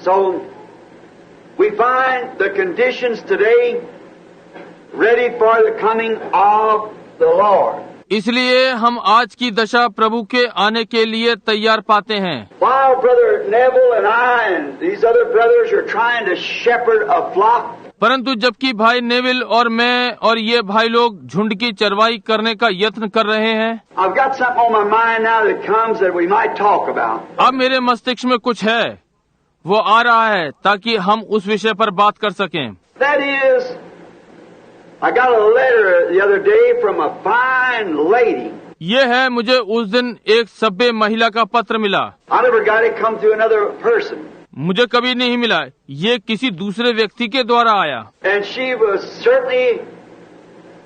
So we find the conditions today ready for the coming of the Lord. इसलिए हम आज की दशा प्रभु के आने के लिए तैयार पाते हैं. While Brother Neville and I and these other brothers are trying to shepherd a flock, परंतु जबकि भाई नेविल और मैं और ये भाई लोग झुंड की चरवाई करने का यत्न कर रहे हैं, I've got something on my mind now that comes that we might talk about. अब मेरे मस्तिष्क में कुछ है, वो आ रहा है ताकि हम उस विषय पर बात कर सकें. That is, I got a letter the other day from a fine lady. ये है, मुझे उस दिन एक सभ्य महिला का पत्र मिला. I never got it come through another person. मुझे कभी नहीं मिला, ये किसी दूसरे व्यक्ति के द्वारा आया. And she was certainly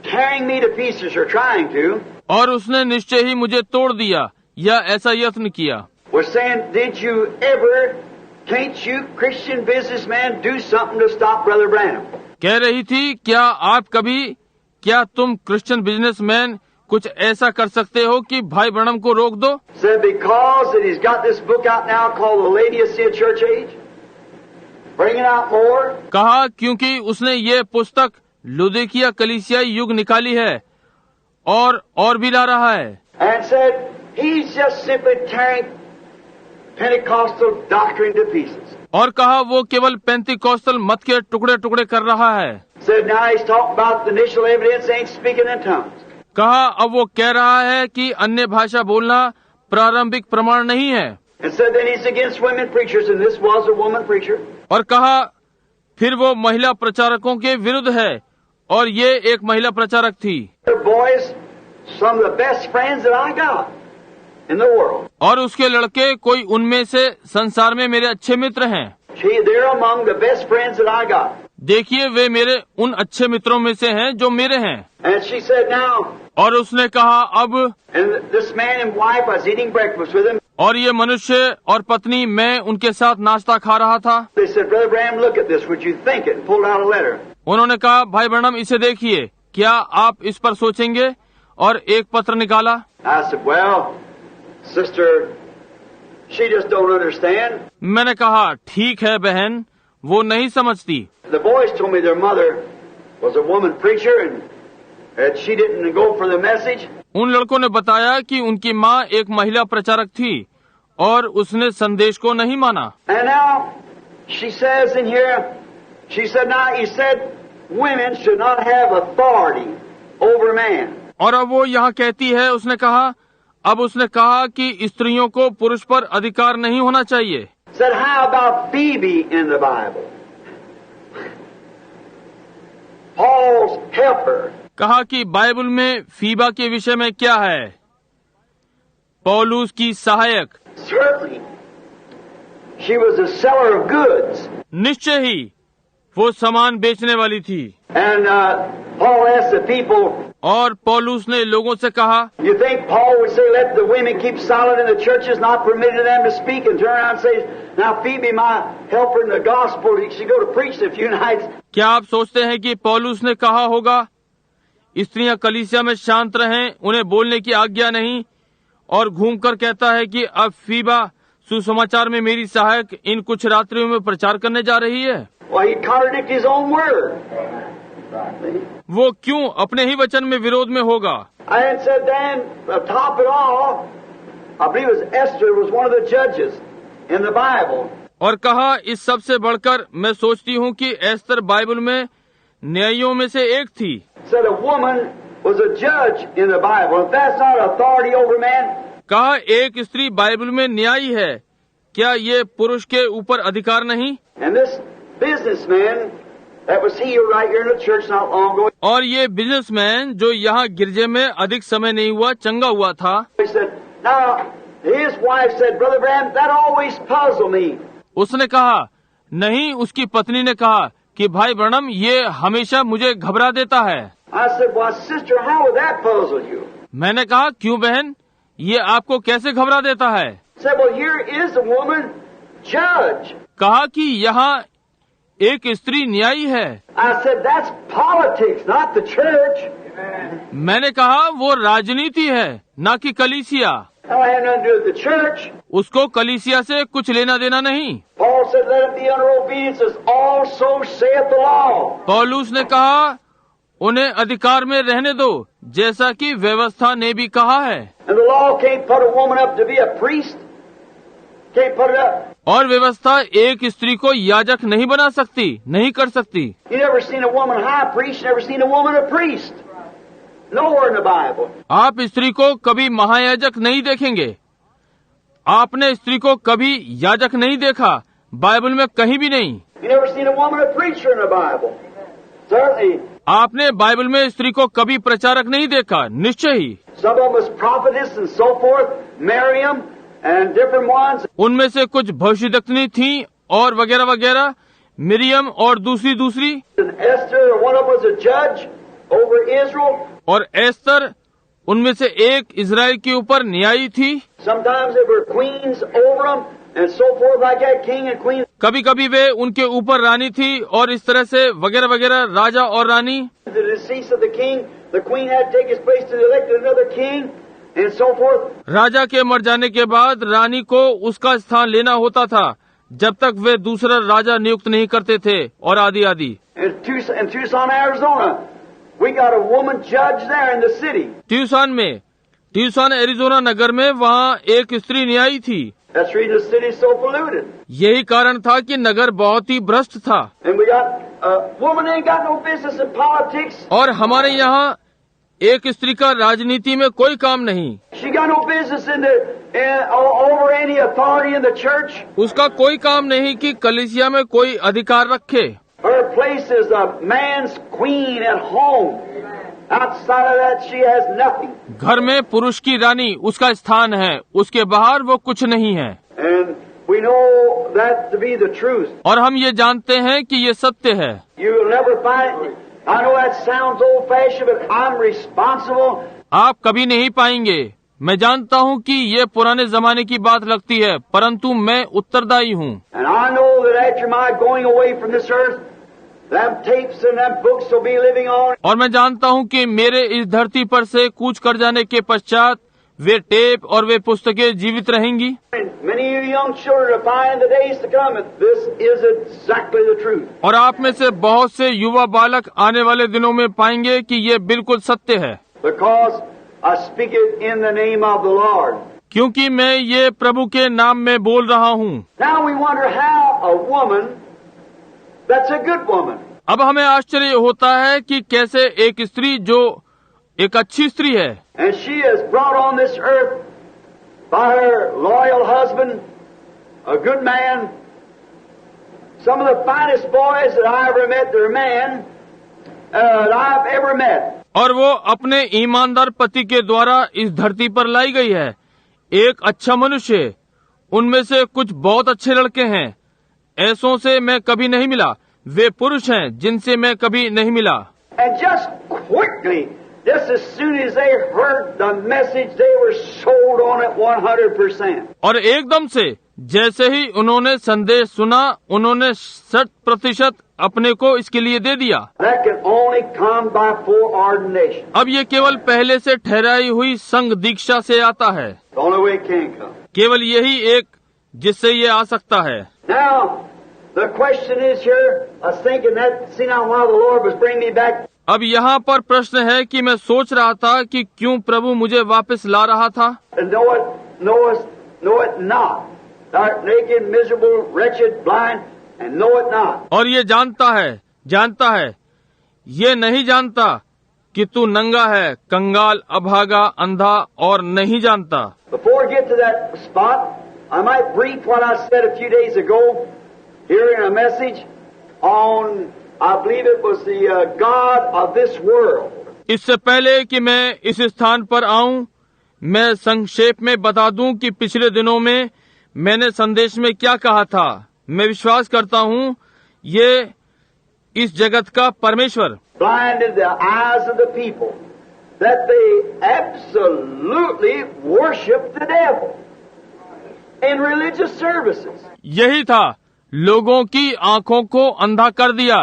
tearing me to pieces or trying to. और उसने निश्चय ही मुझे तोड़ दिया या ऐसा यत्न किया. Was saying, did you ever, can't you Christian businessmen do something to stop Brother Branham? कह रही थी, क्या तुम क्रिश्चियन बिजनेसमैन कुछ ऐसा कर सकते हो कि भाई ब्रनम को रोक दो? Said because that he's got this book out now called The Laodicea Church Age, bringing out more. कहा क्योंकि उसने ये पुस्तक लुदिकिया कलीसियाई युग निकाली है और भी ला रहा है. And said he's just simply tearing Pentecostal doctrine to pieces. और कहा वो केवल पेंतिकोस्टल मत के टुकड़े टुकड़े कर रहा है. Said now he's talking about the initial evidence ain't speaking in tongues. कहा अब वो कह रहा है कि अन्य भाषा बोलना प्रारंभिक प्रमाण नहीं है. And said then he's against women preachers, and this was a woman preacher. और कहा फिर वो महिला प्रचारकों के विरुद्ध है और ये एक महिला प्रचारक थी. The boys, some of the best friends that I got in the world. और उसके लड़के कोई उनमें से संसार में मेरे अच्छे मित्र हैं. They're among the best friends that I got. देखिए वे मेरे उन अच्छे मित्रों में से हैं जो मेरे हैं. And she said now. और उसने कहा अब. And this man and wife, I was eating breakfast with him. और ये मनुष्य और पत्नी, मैं उनके साथ नाश्ता खा रहा था. They said, Brother Branham, look at this. Would you think it? And pulled out a letter. उन्होंने कहा भाई ब्रनम इसे देखिए, क्या आप इस पर सोचेंगे? और एक पत्र निकाला. I said, well, sister, she just don't understand. मैंने कहा ठीक है बहन, वो नहीं समझती. The boys told me their mother was a woman preacher and that she didn't go for the message. उन लड़कों ने बताया कि उनकी माँ एक महिला प्रचारक थी और उसने संदेश को नहीं माना. And now she says in here, she said now he said women should not have authority over man. और अब वो यहाँ कहती है, उसने कहा कि स्त्रियों को पुरुष पर अधिकार नहीं होना चाहिए. Said how about Phoebe in the Bible? Paul's helper. कहा कि बाइबल में फीबा के विषय में क्या है? पौलुस की सहायक. Certainly. She was a seller of goods. निश्चय ही वो सामान बेचने वाली थी. And Paul asked the people. और पौलुस ने लोगों से कहा, You think Paul would say, let the women keep silent in the churches, not permitting them to speak, and turn around and say, now Phoebe, my helper in the gospel, she go to preach a few nights. क्या आप सोचते हैं कि पौलुस ने कहा होगा, स्त्रियां कलीसिया में शांत रहें, उन्हें बोलने की आज्ञा नहीं, और घूमकर कहता है कि अब फीबा सुसमाचार में मेरी सहायक इन कुछ रात्रियों में प्रचार करने जा रही है? Well, he contradicted his own word. वो क्यों अपने ही वचन में विरोध में होगा? And said then, to top it all, I believe it was Esther was one of the judges in the Bible. और कहा इस सब से बढ़कर मैं सोचती हूँ कि एस्तर बाइबल में न्यायियों में से एक थी. Said a woman was a judge in the Bible. If that's not authority over man. कहा एक स्त्री बाइबल में न्यायी है, क्या ये पुरुष के ऊपर अधिकार नहीं? And this businessman that was healed right here in the church not long ago. और ये बिजनेसमैन जो यहाँ गिरजे में अधिक समय नहीं हुआ चंगा हुआ था. He said, now his wife said, Brother Branham, that always puzzled me. उसने कहा नहीं, उसकी पत्नी ने कहा कि भाई ब्रनम ये हमेशा मुझे घबरा देता है. I said, well, sister, how would that puzzle you? मैंने कहा क्यों बहन, ये आपको कैसे घबरा देता है? Said, well, here is a woman judge. कहा कि यहाँ एक स्त्री न्यायी है. I said, that's politics, not the church. मैंने कहा वो राजनीति है, ना कि कलीसिया. Now, I had nothing to do with the church. उसको कलीसिया से कुछ लेना देना नहीं। Paul said, let it be under obedience as also saith the law. पौलुस ने कहा उन्हें अधिकार में रहने दो, जैसा कि व्यवस्था ने भी कहा है। And the law can't put a woman up to be a priest. Can't put it up. और व्यवस्था एक स्त्री को याजक नहीं बना सकती, नहीं कर सकती। You never seen a woman high priest, you never seen a woman a priest. Nowhere in the Bible. आप स्त्री को कभी महायाजक नहीं देखेंगे। आपने स्त्री को कभी याजक नहीं देखा, बाइबल में कहीं भी नहीं। You never seen a woman a preacher in the Bible. Certainly. आपने बाइबल में स्त्री को कभी प्रचारक नहीं देखा, निश्चय ही। Some of them was prophetess and so forth, Miriam and different ones. उनमें से कुछ भविष्यद्वक्ताएं थीं और वगैरह वगैरह, मिरियम और दूसरी And Esther, one of them was a judge over Israel. और एस्तर उनमें से एक इजराइल के ऊपर न्यायी थी। Sometimes there were queens over them and so forth like that, king and queen. कभी कभी वे उनके ऊपर रानी थी और इस तरह से वगैरह वगैरह, राजा और रानी। The decease of the king, the queen had to take his place to elect another king and so forth. राजा के मर जाने के बाद रानी को उसका स्थान लेना होता था जब तक वे दूसरा राजा नियुक्त नहीं करते थे और आदि आदि। In Tucson, Arizona, we got a woman judge there in the city. Tucson Arizona नगर में वहाँ एक स्त्री न्यायी थी। That's the reason the city is so polluted. यही कारण था कि नगर बहुत ही भ्रष्ट था। And we got a woman ain't got no business in politics. और हमारे यहाँ एक स्त्री का राजनीति में कोई काम नहीं। She got no business over any authority in the church. उसका कोई काम नहीं कि कलीसिया में कोई अधिकार रखे। Her place is a man's queen at home. Outside of that, she has nothing. घर में पुरुष की रानी उसका स्थान है, उसके बाहर वो कुछ नहीं है। And we know that to be the truth. और हम ये जानते हैं कि ये सत्य है। You will never find. I know that sounds old-fashioned, but I'm responsible. आप कभी नहीं पाएंगे। मैं जानता हूँ कि ये पुराने जमाने की बात लगती है, परंतु मैं उत्तरदायी हूँ। And I know that after my going away from this earth, them tapes and them books will be living on. और मैं जानता हूँ कि मेरे इस धरती पर से कूच कर जाने के पश्चात वे टेप और वे पुस्तकें जीवित रहेंगी। And many of you young children will find in the days to come that this is exactly the truth. और आप में से बहुत से युवा बालक आने वाले दिनों में पाएंगे कि ये बिल्कुल सत्य है। Because I speak it in the name of the Lord. क्योंकि मैं ये प्रभु के नाम में बोल रहा हूँ। Now we wonder how a woman that's a good woman. अब हमें आश्चर्य होता है कि कैसे एक स्त्री जो एक अच्छी स्त्री है, And she is brought on this earth by her loyal husband, a good man. Some of the finest boys that I ever met, they're men that I've ever met. और वो अपने ईमानदार पति के द्वारा इस धरती पर लाई गई है। एक अच्छा मनुष्य, उनमें से कुछ बहुत अच्छे लड़के हैं, ऐसों से मैं कभी नहीं मिला। वे पुरुष हैं जिनसे मैं कभी नहीं मिला। And just quickly, just as soon as they heard the message, they were sold on it 100%. और एकदम से जैसे ही उन्होंने संदेश सुना, उन्होंने 100% अपने को इसके लिए दे दिया। That can only come by foreordination. अब ये केवल पहले से ठहराई हुई संघ दीक्षा से आता है। The only way it can come. केवल यही एक जिससे ये आ सकता है। Now, the question is here, I was thinking that, see now while the Lord was bringing me back. अब यहाँ पर प्रश्न है कि मैं सोच रहा था कि क्यों प्रभु मुझे वापस ला रहा था। And know it not. Thou art naked, miserable, wretched, blind, and know it not. और ये जानता है, ये नहीं जानता कि तू नंगा है, कंगाल, अभागा, अंधा और नहीं जानता। Before I get to that spot, I might brief what I said a few days ago here in a message on, I believe it was the God of this world. इससे पहले कि मैं इस स्थान पर आऊं, मैं संक्षेप में बता दूं कि पिछले दिनों में मैंने संदेश में क्या कहा था। मैं विश्वास करता हूं ये इस जगत का परमेश्वर Blinded the eyes of the people that they absolutely worship the devil in religious services. यही था, लोगों की आंखों को अंधा कर दिया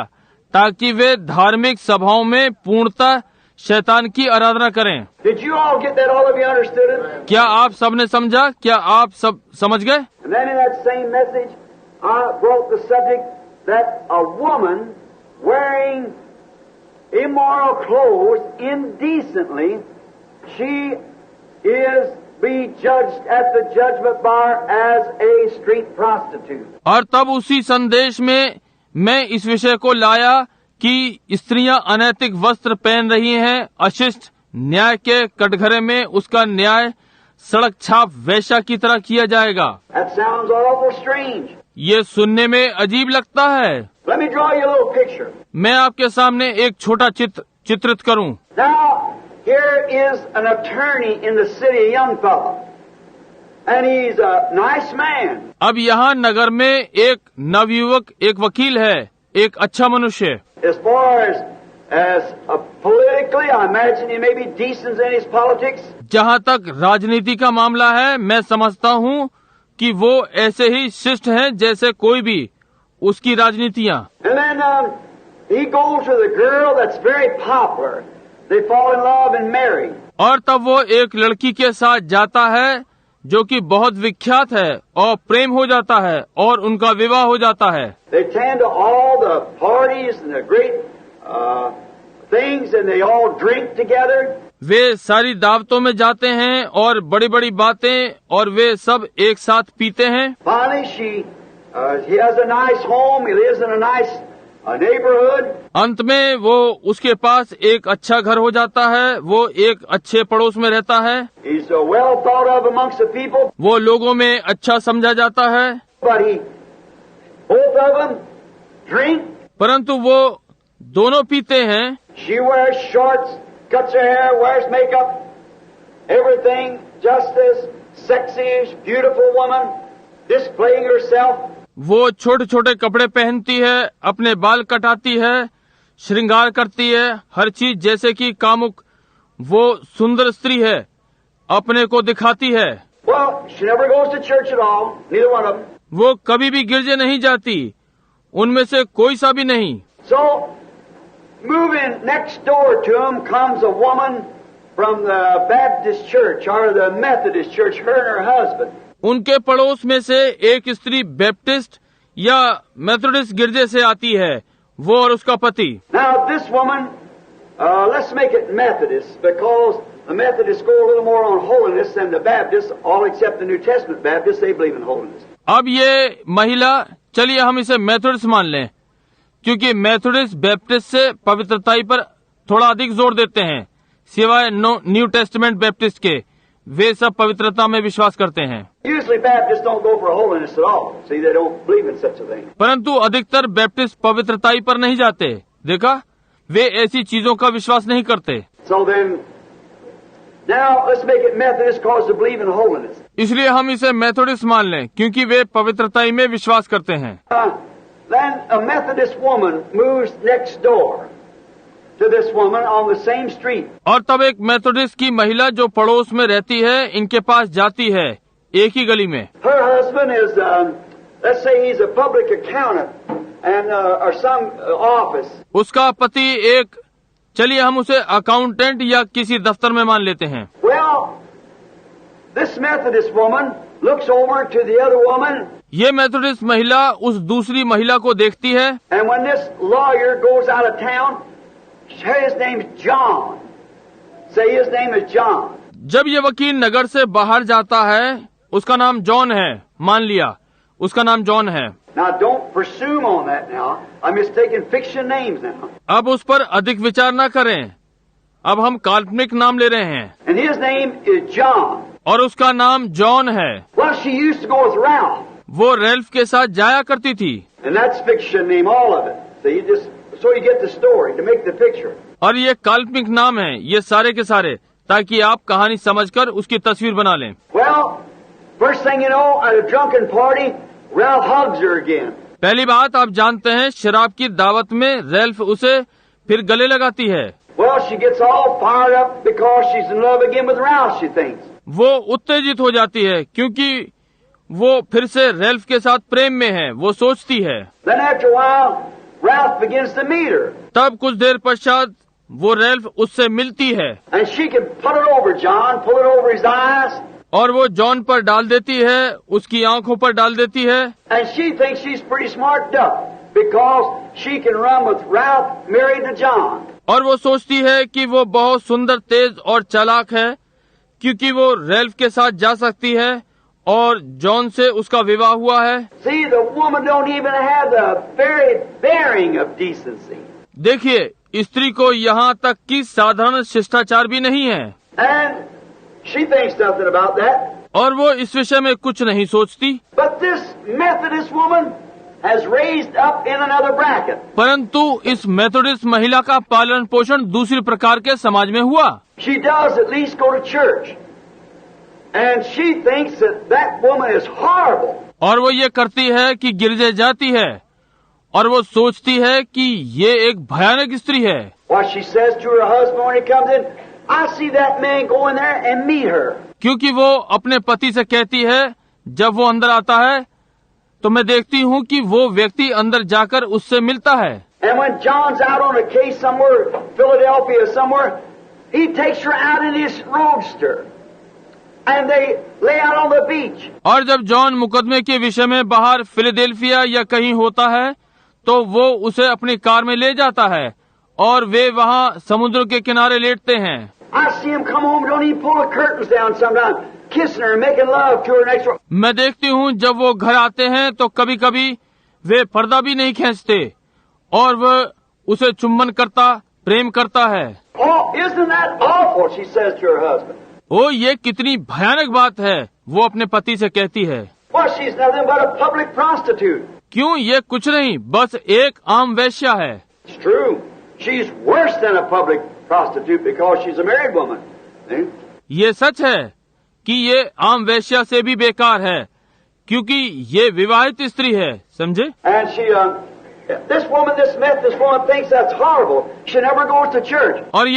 ताकि वे धार्मिक सभाओं में पूर्णतः शैतान की आराधना करें। Did you all get that? All of you understood it? क्या आप सबने समझा? क्या आप सब समझ गए? And then in that same message, I brought the subject that a woman wearing immoral clothes indecently, she is be judged at the judgment bar as a street prostitute. और तब उसी संदेश में मैं इस विषय को लाया कि स्त्रियां अनैतिक वस्त्र पहन रही हैं, अशिष्ट न्याय के कटघरे में उसका न्याय सड़क छाप वैश्या की तरह किया जाएगा। That sounds awful strange. ये सुनने में अजीब लगता है। Let me draw you a little picture. मैं आपके सामने एक छोटा चित्रित करूं। Now, here is an attorney in the city, a young fellow, and he's a nice man. अब यहाँ नगर में एक नवयुवक, एक वकील है, एक अच्छा मनुष्य। As far as politically, I imagine he may be decent in his politics. जहाँ तक राजनीति का मामला है, मैं समझता हूँ कि वो ऐसे ही शिष्ट हैं जैसे कोई भी उसकी राजनीतियाँ। And then he goes with a girl that's very popular. They fall in love and marry. और तब वो एक लड़की के साथ जाता है जो कि बहुत विख्यात है और प्रेम हो जाता है और उनका विवाह हो जाता है। They attend to all the parties and the great things, and they all drink together. वे सारी दावतों में जाते हैं और बड़ी बड़ी बातें, और वे सब एक साथ पीते हैं। Finally, he has a nice home. He lives in a nice neighborhood. अंत में वो उसके पास एक अच्छा घर हो जाता है, वो एक अच्छे पड़ोस में रहता है। He's well thought of amongst the people. वो लोगों में अच्छा समझा जाता है। But both of them drink. परंतु वो दोनों पीते हैं। She wears shorts, cuts her hair, wears makeup, everything just as sexy as beautiful woman, displaying herself. वो छोटे छोटे कपड़े पहनती है, अपने बाल कटाती है, श्रृंगार करती है, हर चीज जैसे कि कामुक वो सुंदर स्त्री है, अपने को दिखाती है। Well, she never goes to church at all, neither one of them. वो कभी भी गिरजे नहीं जाती, उनमें से कोई सा भी नहीं। So, moving next door to him comes a woman from the Baptist church or the Methodist church, her and her husband. उनके पड़ोस में से एक स्त्री बैप्टिस्ट या मेथोडिस्ट गिरजे से आती है, वो और उसका पति। Now this woman, let's make it Methodist, because the Methodists go a little more on holiness than the Baptists, all except the New Testament Baptists, they believe in holiness. अब ये महिला, चलिए हम इसे मेथोडिस्ट मान लें, क्योंकि मेथोडिस्ट बैप्टिस्ट से पवित्रताई पर थोड़ा अधिक जोर देते हैं, सिवाय न्यू टेस्टामेंट बैप्टिस्ट के। वे सब पवित्रता में विश्वास करते हैं। Usually Baptists don't go for holiness at all. See, they don't believe in such a thing. परंतु अधिकतर बैप्टिस्ट पवित्रताई पर नहीं जाते। देखा, वे ऐसी चीजों का विश्वास नहीं करते। So then, now let's make it Methodist because they believe in holiness. इसलिए हम इसे मेथोडिस्ट मान लें, क्योंकि वे पवित्रताई में विश्वास करते हैं। Then a Methodist woman moves next door to this woman on the same street. और तब एक मेथोडिस्ट की महिला जो पड़ोस में रहती है, इनके पास जाती है, एक ही गली में। Her husband is, let's say he's a public accountant and or some office. उसका पति एक, चलिए हम उसे अकाउंटेंट या किसी दफ्तर में मान लेते हैं। Well, this Methodist woman looks over to the other woman. ये मेथोडिस्ट महिला उस दूसरी महिला को देखती है। And when this lawyer goes out of town, his name's John. Say his name is John. जब ये वकील नगर से बाहर जाता है, उसका नाम जॉन है, मान लिया उसका नाम जॉन है। Now don't presume on that now. I'm just taking fiction names now. अब उस पर अधिक विचार न करें, अब हम काल्पनिक नाम ले रहे हैं। And his name is John. और उसका नाम जॉन है। Well, she used to go with Ralph. वो रेल्फ के साथ जाया करती थी। And that's fiction name, all of it. So you get the story to make the picture. और ये काल्पनिक नाम है, ये सारे के सारे, ताकि आप कहानी समझकर उसकी तस्वीर बना लें। Well, first thing you know, at a drunken party, Ralph hugs her again. पहली बात आप जानते हैं, शराब की दावत में रेल्फ उसे फिर गले लगाती है। Well, she gets all fired up because she's in love again with Ralph, she thinks. वो उत्तेजित हो जाती है क्योंकि वो फिर से रेल्फ के साथ प्रेम में है, वो सोचती है। Then after a while, Ralph begins to meet her. तब कुछ देर पश्चात वो रेल्फ उससे मिलती है And she can put it over John, pull it over his eyes, और वो जॉन पर डाल देती है, उसकी आंखों पर डाल देती है and she thinks she's pretty smart duck because she can run with Ralph married to John. और वो सोचती है कि वो बहुत सुंदर, तेज और चालाक है क्योंकि वो रेल्फ के साथ जा सकती है और जॉन से उसका विवाह हुआ है। See, the woman don't even have the very bearing of decency. देखिए, स्त्री को यहाँ तक कि साधारण शिष्टाचार भी नहीं है And she thinks nothing about that. और वो इस विषय में कुछ नहीं सोचती। But this Methodist woman has raised up in another bracket. परंतु इस मेथोडिस्ट महिला का पालन पोषण दूसरी प्रकार के समाज में हुआ। She does at least go to church. And she thinks that that woman is horrible. और वो ये करती है कि गिरजे जाती है और वो सोचती है कि ये एक भयानक स्त्री है। What she says to her husband when he comes in, I see that man go in there and meet her. क्योंकि वो अपने पति से कहती है, जब वो अंदर आता है तो मैं देखती हूँ कि वो व्यक्ति अंदर जाकर उससे मिलता है। And when John's out on a case somewhere, Philadelphia somewhere, he takes her out in his roadster. And they lay out on the beach. और जब जॉन मुकदमे के विषय में बाहर फिलाडेल्फिया या कहीं होता है तो वो उसे अपनी कार में ले जाता है और वे वहाँ समुद्र के किनारे लेटते हैं। I see him come home, don't even pull the curtains down sometimes, kissing her and making love to her next door. मैं देखती हूँ जब वो घर आते हैं तो कभी कभी वे पर्दा भी नहीं खींचते और वह उसे चुम्बन करता, प्रेम करता है। Oh, isn't that awful? She says to her husband. ओ, ये कितनी भयानक बात है, वो अपने पति से कहती है। Well, she's nothing but a public prostitute. क्यों, ये कुछ नहीं, बस एक आम वेश्या है। It's true. She's worse than a public prostitute because she's a married woman. See? ये सच है कि ये आम वेश्या से भी बेकार है क्योंकि ये विवाहित स्त्री है, समझे? And she, this Methodist woman thinks that's horrible. She never goes to church. और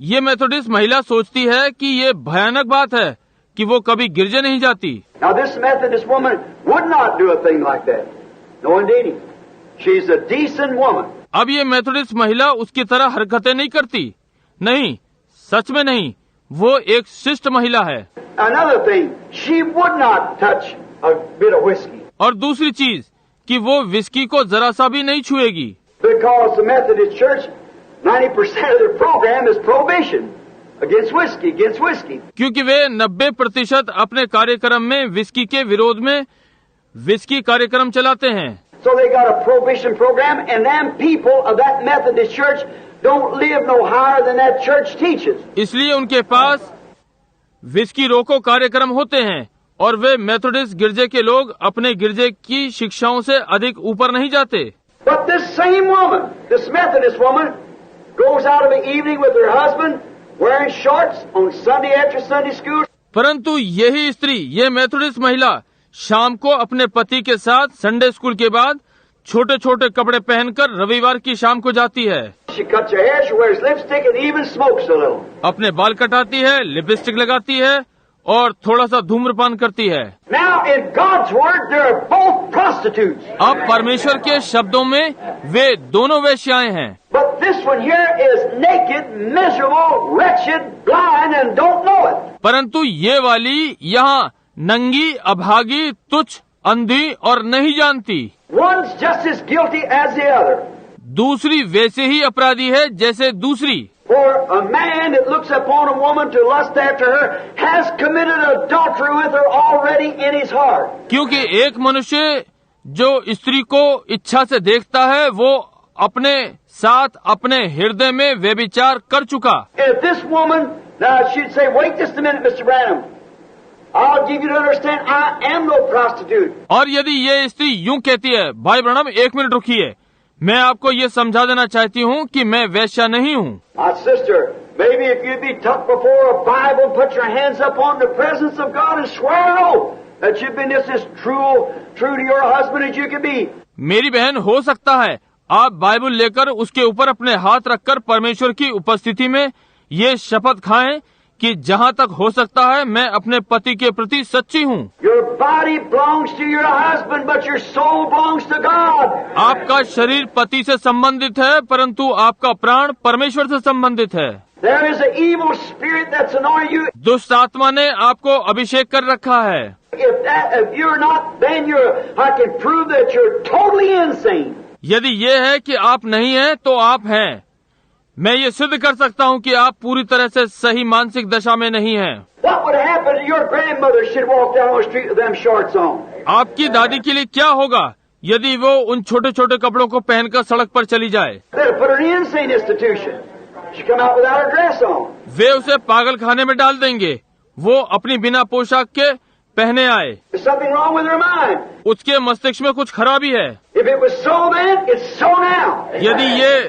ये मेथोडिस्ट महिला सोचती है कि ये भयानक बात है कि वो कभी गिरजे नहीं जाती। Now this Methodist woman would not do a thing like that. No, indeed. She's a decent woman. अब ये मेथोडिस्ट महिला उसकी तरह हरकतें नहीं करती। नहीं, सच में नहीं, वो एक शिष्ट महिला है। Another thing, she would not touch a bit of whiskey. और दूसरी चीज कि वो विस्की को जरा सा भी नहीं छुएगी। Because the Methodist Church, 90% of their program is prohibition against whiskey. क्योंकि वे 90% अपने कार्यक्रम में विस्की के विरोध में विस्की कार्यक्रम चलाते हैं। So they got a prohibition program, and them people of that Methodist Church don't live no higher than that church teaches. इसलिए उनके पास विस्की रोको कार्यक्रम होते हैं और वे मेथोडिस्ट गिरजे के लोग अपने गिरजे की शिक्षाओं से अधिक ऊपर नहीं जाते। But this same woman, this Methodist woman, goes out of the evening with her husband wearing shorts on Sunday after Sunday school. परंतु यही स्त्री, ये मेथोडिस्ट महिला शाम को अपने पति के साथ संडे स्कूल के बाद छोटे छोटे कपड़े पहनकर रविवार की शाम को जाती है। She cuts her hair, she wears lipstick and even smokes a little. अपने बाल कटाती है, लिपस्टिक लगाती है और थोड़ा सा धूम्रपान करती है। Now in God's word, they're both prostitutes. अब परमेश्वर के शब्दों में वे दोनों वेश्याएं हैं। But this one here is naked, miserable, wretched, blind, and don't know it. परंतु ये वाली यहाँ नंगी, अभागी, तुच्छ, अंधी और नहीं जानती। One's just as guilty as the other. दूसरी वैसे ही अपराधी है जैसे दूसरी। For a man that looks upon a woman to lust after her has committed adultery with her already in his heart. क्योंकि एक मनुष्य जो स्त्री को इच्छा से देखता है वो अपने साथ अपने हृदय में व्यभिचार कर चुका। If this woman, now she'd say, wait just a minute, Mr. Branham. I'll give you to understand I am no prostitute. और यदि ये स्त्री यूं कहती है, भाई ब्रैनम एक मिनट रुकिए, मैं आपको ये समझा देना चाहती हूँ कि मैं वेश्या नहीं हूँ। My sister, maybe if you'd be tucked before a Bible, put your hands up on the presence of God and swear an oath that you've been just as true to your husband as you can be. मेरी बहन, हो सकता है आप Bible लेकर उसके ऊपर अपने हाथ रखकर परमेश्वर की उपस्थिति में ये शपथ खाएं कि जहाँ तक हो सकता है मैं अपने पति के प्रति सच्ची हूँ। Your body belongs to your husband, but your soul belongs to God. आपका शरीर पति से संबंधित है, परंतु आपका प्राण परमेश्वर से संबंधित है। There is an evil spirit that's anointed you. दुष्ट आत्मा ने आपको अभिषेक कर रखा है। If you're not, then I can prove that you're totally insane. यदि ये है कि आप नहीं हैं, तो आप हैं। मैं ये सिद्ध कर सकता हूँ कि आप पूरी तरह से सही मानसिक दशा में नहीं हैं। What would happen to your grandmother if she'd walk down the street with them shorts on? आपकी दादी के लिए क्या होगा यदि वो उन छोटे छोटे कपड़ों को पहनकर सड़क पर चली जाए? They'd put her in an insane institution. She'd come out without her dress on. वे उसे पागल खाने में डाल देंगे, वो अपनी बिना पोशाक के पहने आए। There's something wrong with her mind. उसके मस्तिष्क में कुछ खराबी है। If it was so then, it's so now. यदि ये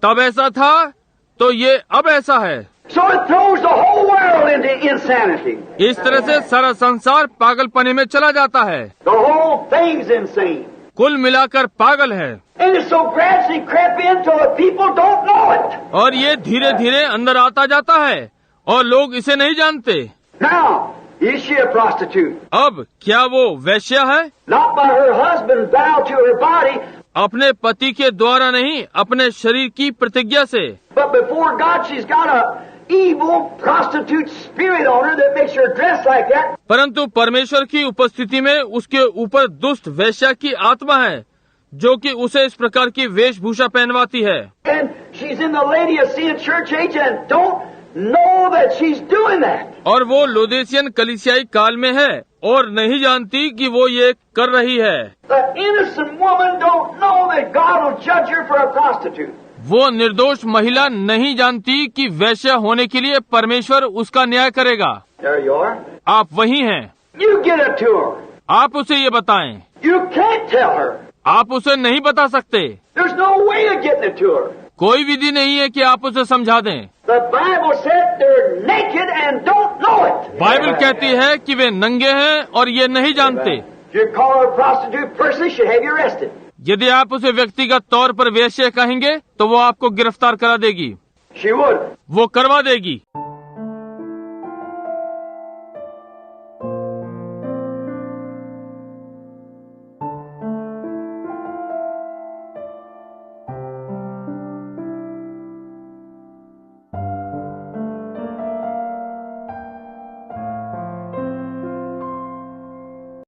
तब ऐसा था, तो ये अब ऐसा है। So it throws the whole world into insanity. इस तरह से सारा संसार पागलपने में चला जाता है। The whole thing's insane. कुल मिलाकर पागल है। And it's so gradually crept in till the people don't know it. और ये धीरे धीरे अंदर आता जाता है और लोग इसे नहीं जानते। Now, is she a prostitute? अब क्या वो वैश्या है? Not by her husband vow to her body, अपने पति के द्वारा नहीं, अपने शरीर की प्रतिज्ञा से। but before God she's got a evil prostitute spirit on her that makes her dress like that. परंतु परमेश्वर की उपस्थिति में उसके ऊपर दुष्ट वैश्या की आत्मा है, जो कि उसे इस प्रकार की वेशभूषा पहनवाती है। And she's in the Laodicean church age and don't know that she's doing that. और वो लोदेशियन कलीसियाई काल में है और नहीं जानती कि वो ये कर रही है। The innocent woman don't know that God will judge her for a prostitute. वो निर्दोष महिला नहीं जानती कि वैश्या होने के लिए परमेश्वर उसका न्याय करेगा। There you are. आप वही हैं। You get it to her. आप उसे ये बताएं। You can't tell her. आप उसे नहीं बता सकते। There's no way of getting it to her. कोई विधि नहीं है कि आप उसे समझा दें। The Bible said they're naked and don't know it. Bible कहती है कि वे नंगे हैं और ये नहीं जानते। If you call her a prostitute personally, she'll have you arrested. यदि आप उसे व्यक्तिगत तौर पर वेश्या कहेंगे, तो वो आपको गिरफ्तार करा देगी। She would. वो करवा देगी।